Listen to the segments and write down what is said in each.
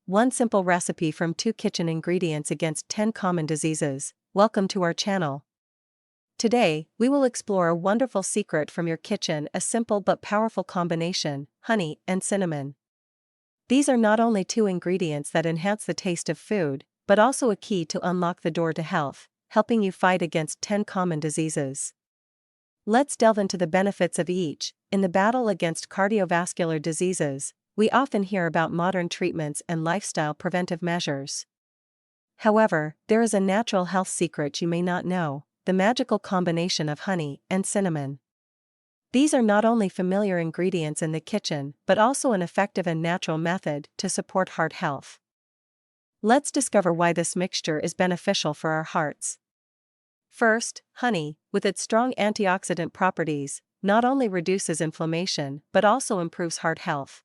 one simple recipe from 2 kitchen ingredients against 10 common diseases. Welcome to our channel. Today, we will explore a wonderful secret from your kitchen, a simple but powerful combination: honey and cinnamon. These are not only 2 ingredients that enhance the taste of food, but also a key to unlock the door to health, helping you fight against 10 common diseases. Let's delve into the benefits of each. In the battle against cardiovascular diseases, we often hear about modern treatments and lifestyle preventive measures. However, there is a natural health secret you may not know: the magical combination of honey and cinnamon. These are not only familiar ingredients in the kitchen, but also an effective and natural method to support heart health. Let's discover why this mixture is beneficial for our hearts. First, honey, with its strong antioxidant properties, not only reduces inflammation but also improves heart health.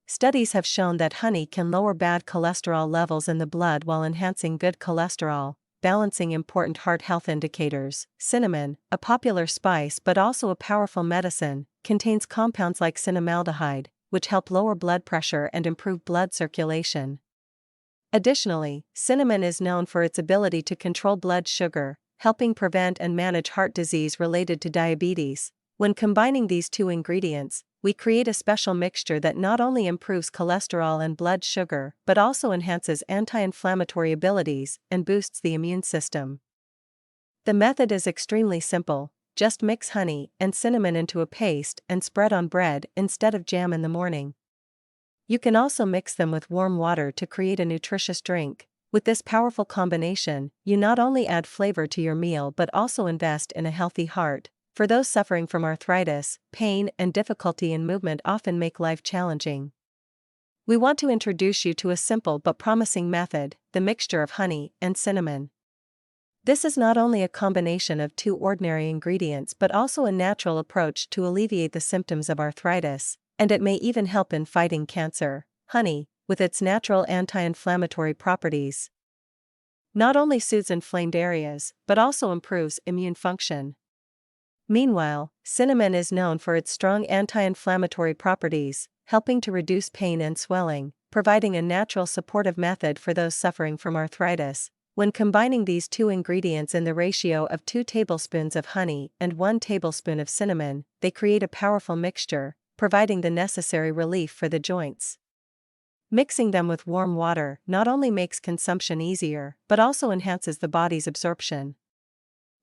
Studies have shown that honey can lower bad cholesterol levels in the blood while enhancing good cholesterol, balancing important heart health indicators. Cinnamon, a popular spice but also a powerful medicine, contains compounds like cinnamaldehyde, which help lower blood pressure and improve blood circulation. Additionally, cinnamon is known for its ability to control blood sugar, helping prevent and manage heart disease related to diabetes. When combining these 2 ingredients, we create a special mixture that not only improves cholesterol and blood sugar but also enhances anti-inflammatory abilities and boosts the immune system. The method is extremely simple: just mix honey and cinnamon into a paste and spread on bread instead of jam in the morning. You can also mix them with warm water to create a nutritious drink. With this powerful combination, you not only add flavor to your meal but also invest in a healthy heart. For those suffering from arthritis, pain and difficulty in movement often make life challenging. We want to introduce you to a simple but promising method: the mixture of honey and cinnamon. This is not only a combination of 2 ordinary ingredients but also a natural approach to alleviate the symptoms of arthritis, and it may even help in fighting cancer. Honey, with its natural anti-inflammatory properties, not only soothes inflamed areas but also improves immune function. Meanwhile, cinnamon is known for its strong anti-inflammatory properties, helping to reduce pain and swelling, providing a natural supportive method for those suffering from arthritis. When combining these 2 ingredients in the ratio of 2 tablespoons of honey and 1 tablespoon of cinnamon, they create a powerful mixture, providing the necessary relief for the joints. Mixing them with warm water not only makes consumption easier but also enhances the body's absorption.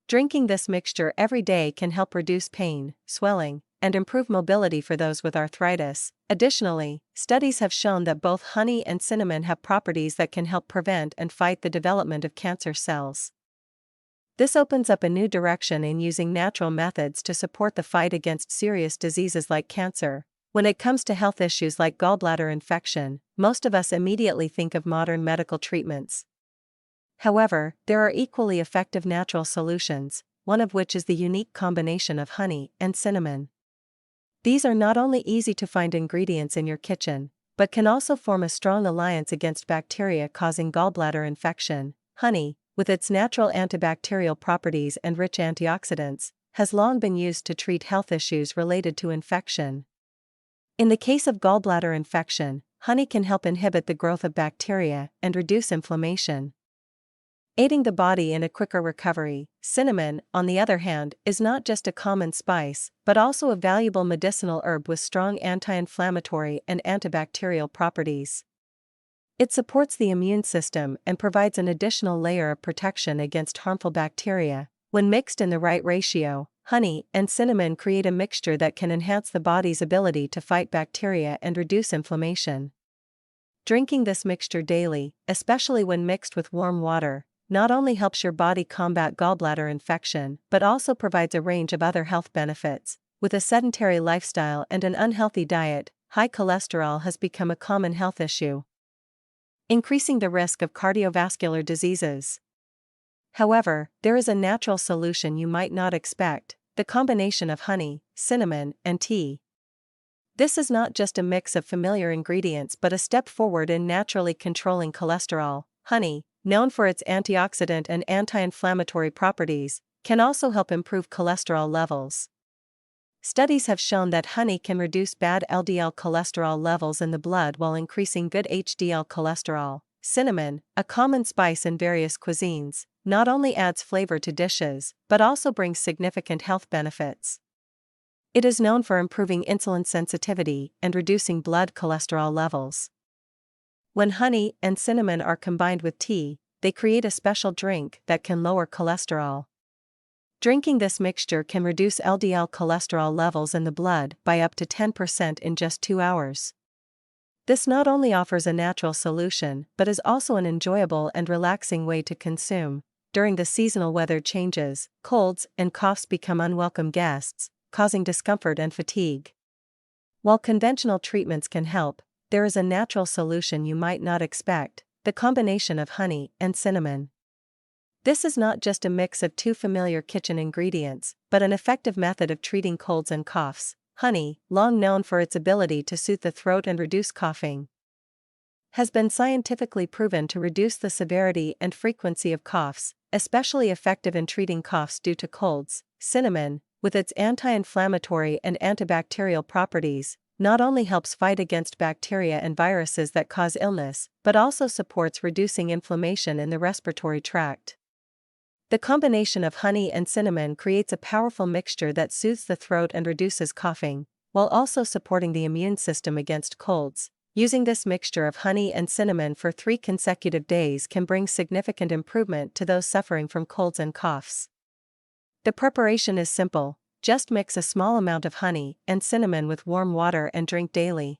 Drinking this mixture every day can help reduce pain, swelling, and improve mobility for those with arthritis. Additionally, studies have shown that both honey and cinnamon have properties that can help prevent and fight the development of cancer cells. This opens up a new direction in using natural methods to support the fight against serious diseases like cancer. When it comes to health issues like gallbladder infection, most of us immediately think of modern medical treatments. However, there are equally effective natural solutions, one of which is the unique combination of honey and cinnamon. These are not only easy to find ingredients in your kitchen, but can also form a strong alliance against bacteria causing gallbladder infection. Honey, with its natural antibacterial properties and rich antioxidants, has long been used to treat health issues related to infection. In the case of gallbladder infection, honey can help inhibit the growth of bacteria and reduce inflammation, aiding the body in a quicker recovery. Cinnamon, on the other hand, is not just a common spice, but also a valuable medicinal herb with strong anti-inflammatory and antibacterial properties. It supports the immune system and provides an additional layer of protection against harmful bacteria. When mixed in the right ratio, honey and cinnamon create a mixture that can enhance the body's ability to fight bacteria and reduce inflammation. Drinking this mixture daily, especially when mixed with warm water, not only helps your body combat gallbladder infection but also provides a range of other health benefits. With a sedentary lifestyle and an unhealthy diet, high cholesterol has become a common health issue, increasing the risk of cardiovascular diseases. However, there is a natural solution you might not expect: the combination of honey, cinnamon, and tea. This is not just a mix of familiar ingredients but a step forward in naturally controlling cholesterol. Honey, known for its antioxidant and anti-inflammatory properties, can also help improve cholesterol levels. Studies have shown that honey can reduce bad LDL cholesterol levels in the blood while increasing good HDL cholesterol. Cinnamon, a common spice in various cuisines, not only adds flavor to dishes, but also brings significant health benefits. It is known for improving insulin sensitivity and reducing blood cholesterol levels. When honey and cinnamon are combined with tea, they create a special drink that can lower cholesterol. Drinking this mixture can reduce LDL cholesterol levels in the blood by up to 10% in just 2 hours. This not only offers a natural solution but is also an enjoyable and relaxing way to consume. During the seasonal weather changes, colds and coughs become unwelcome guests, causing discomfort and fatigue. While conventional treatments can help, there is a natural solution you might not expect: the combination of honey and cinnamon. This is not just a mix of two familiar kitchen ingredients, but an effective method of treating colds and coughs. Honey, long known for its ability to soothe the throat and reduce coughing, has been scientifically proven to reduce the severity and frequency of coughs, especially effective in treating coughs due to colds. Cinnamon, with its anti-inflammatory and antibacterial properties, not only helps fight against bacteria and viruses that cause illness, but also supports reducing inflammation in the respiratory tract. The combination of honey and cinnamon creates a powerful mixture that soothes the throat and reduces coughing, while also supporting the immune system against colds. Using this mixture of honey and cinnamon for 3 consecutive days can bring significant improvement to those suffering from colds and coughs. The preparation is simple: just mix a small amount of honey and cinnamon with warm water and drink daily.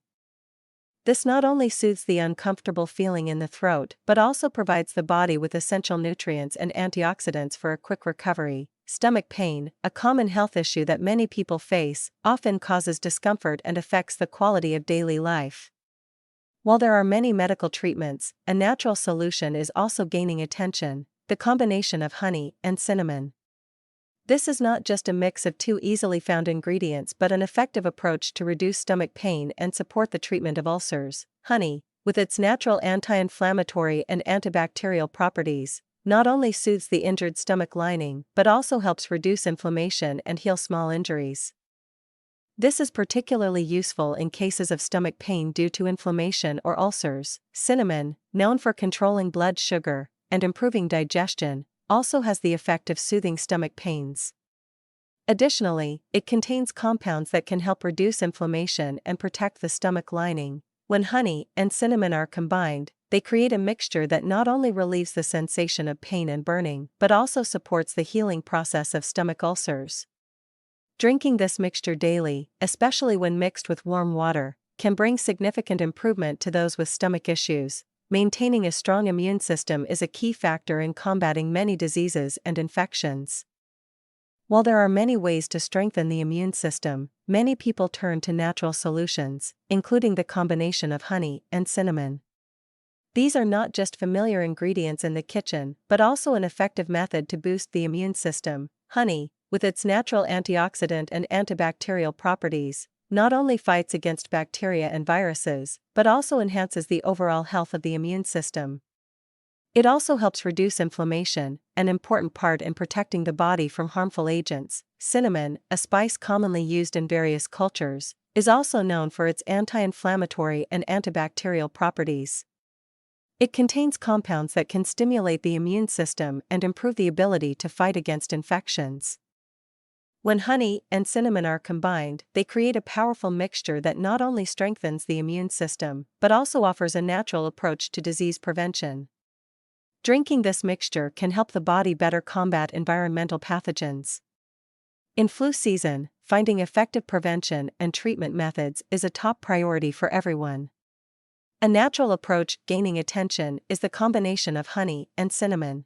This not only soothes the uncomfortable feeling in the throat but also provides the body with essential nutrients and antioxidants for a quick recovery. Stomach pain, a common health issue that many people face, often causes discomfort and affects the quality of daily life. While there are many medical treatments, a natural solution is also gaining attention: the combination of honey and cinnamon. This is not just a mix of two easily found ingredients but an effective approach to reduce stomach pain and support the treatment of ulcers. Honey, with its natural anti-inflammatory and antibacterial properties, not only soothes the injured stomach lining but also helps reduce inflammation and heal small injuries. This is particularly useful in cases of stomach pain due to inflammation or ulcers. Cinnamon, known for controlling blood sugar and improving digestion, also has the effect of soothing stomach pains. Additionally, it contains compounds that can help reduce inflammation and protect the stomach lining. When honey and cinnamon are combined, they create a mixture that not only relieves the sensation of pain and burning but also supports the healing process of stomach ulcers. Drinking this mixture daily, especially when mixed with warm water, can bring significant improvement to those with stomach issues. Maintaining a strong immune system is a key factor in combating many diseases and infections. While there are many ways to strengthen the immune system, many people turn to natural solutions, including the combination of honey and cinnamon. These are not just familiar ingredients in the kitchen, but also an effective method to boost the immune system. Honey, with its natural antioxidant and antibacterial properties, not only fights against bacteria and viruses, but also enhances the overall health of the immune system. It also helps reduce inflammation, an important part in protecting the body from harmful agents. Cinnamon, a spice commonly used in various cultures, is also known for its anti-inflammatory and antibacterial properties. It contains compounds that can stimulate the immune system and improve the ability to fight against infections. When honey and cinnamon are combined, they create a powerful mixture that not only strengthens the immune system, but also offers a natural approach to disease prevention. Drinking this mixture can help the body better combat environmental pathogens. In flu season, finding effective prevention and treatment methods is a top priority for everyone. A natural approach gaining attention is the combination of honey and cinnamon.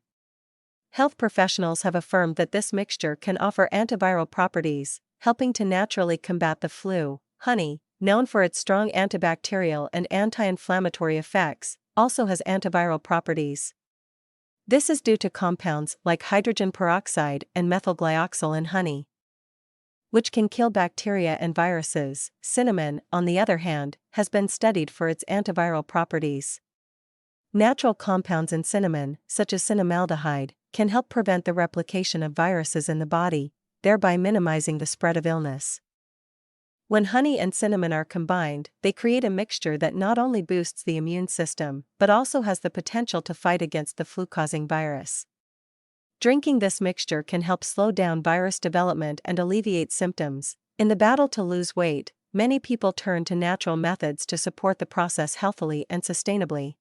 Health professionals have affirmed that this mixture can offer antiviral properties, helping to naturally combat the flu. Honey, known for its strong antibacterial and anti-inflammatory effects, also has antiviral properties. This is due to compounds like hydrogen peroxide and methylglyoxal in honey, which can kill bacteria and viruses. Cinnamon, on the other hand, has been studied for its antiviral properties. Natural compounds in cinnamon, such as cinnamaldehyde, can help prevent the replication of viruses in the body, thereby minimizing the spread of illness. When honey and cinnamon are combined, they create a mixture that not only boosts the immune system but also has the potential to fight against the flu-causing virus. Drinking this mixture can help slow down virus development and alleviate symptoms. In the battle to lose weight, many people turn to natural methods to support the process healthily and sustainably.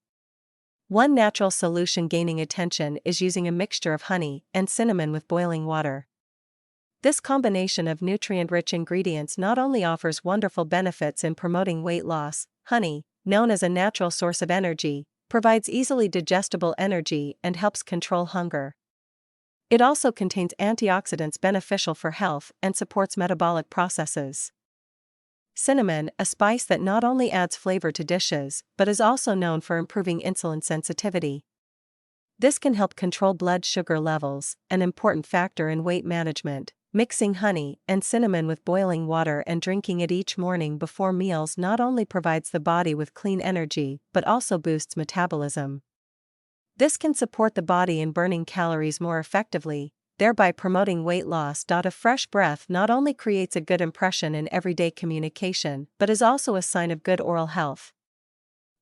One natural solution gaining attention is using a mixture of honey and cinnamon with boiling water. This combination of nutrient-rich ingredients not only offers wonderful benefits in promoting weight loss. Honey, known as a natural source of energy, provides easily digestible energy and helps control hunger. It also contains antioxidants beneficial for health and supports metabolic processes. Cinnamon, a spice that not only adds flavor to dishes but is also known for improving insulin sensitivity. This can help control blood sugar levels, an important factor in weight management. Mixing honey and cinnamon with boiling water and drinking it each morning before meals not only provides the body with clean energy but also boosts metabolism. This can support the body in burning calories more effectively, thereby promoting weight loss. A fresh breath not only creates a good impression in everyday communication but is also a sign of good oral health.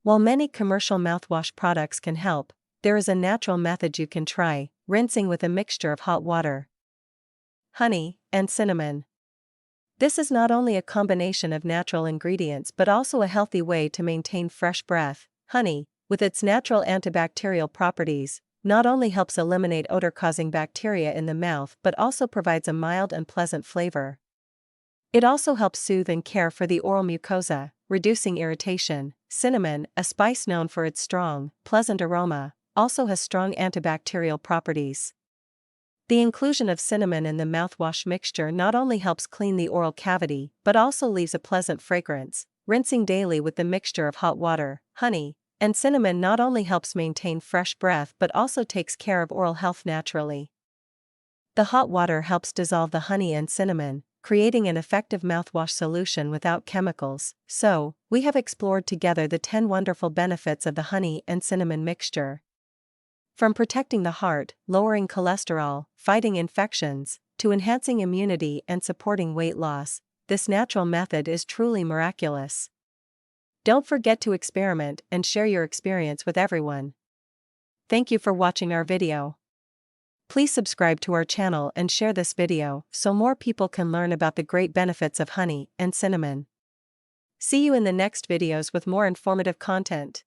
While many commercial mouthwash products can help, there is a natural method you can try: rinsing with a mixture of hot water, honey, and cinnamon. This is not only a combination of natural ingredients but also a healthy way to maintain fresh breath. Honey, with its natural antibacterial properties, not only helps eliminate odor-causing bacteria in the mouth but also provides a mild and pleasant flavor. It also helps soothe and care for the oral mucosa, reducing irritation. Cinnamon, a spice known for its strong, pleasant aroma, also has strong antibacterial properties. The inclusion of cinnamon in the mouthwash mixture not only helps clean the oral cavity but also leaves a pleasant fragrance. Rinsing daily with the mixture of hot water, honey, and cinnamon not only helps maintain fresh breath but also takes care of oral health naturally. The hot water helps dissolve the honey and cinnamon, creating an effective mouthwash solution without chemicals. So, we have explored together the 10 wonderful benefits of the honey and cinnamon mixture. From protecting the heart, lowering cholesterol, fighting infections, to enhancing immunity and supporting weight loss, this natural method is truly miraculous. Don't forget to experiment and share your experience with everyone. Thank you for watching our video. Please subscribe to our channel and share this video so more people can learn about the great benefits of honey and cinnamon. See you in the next videos with more informative content.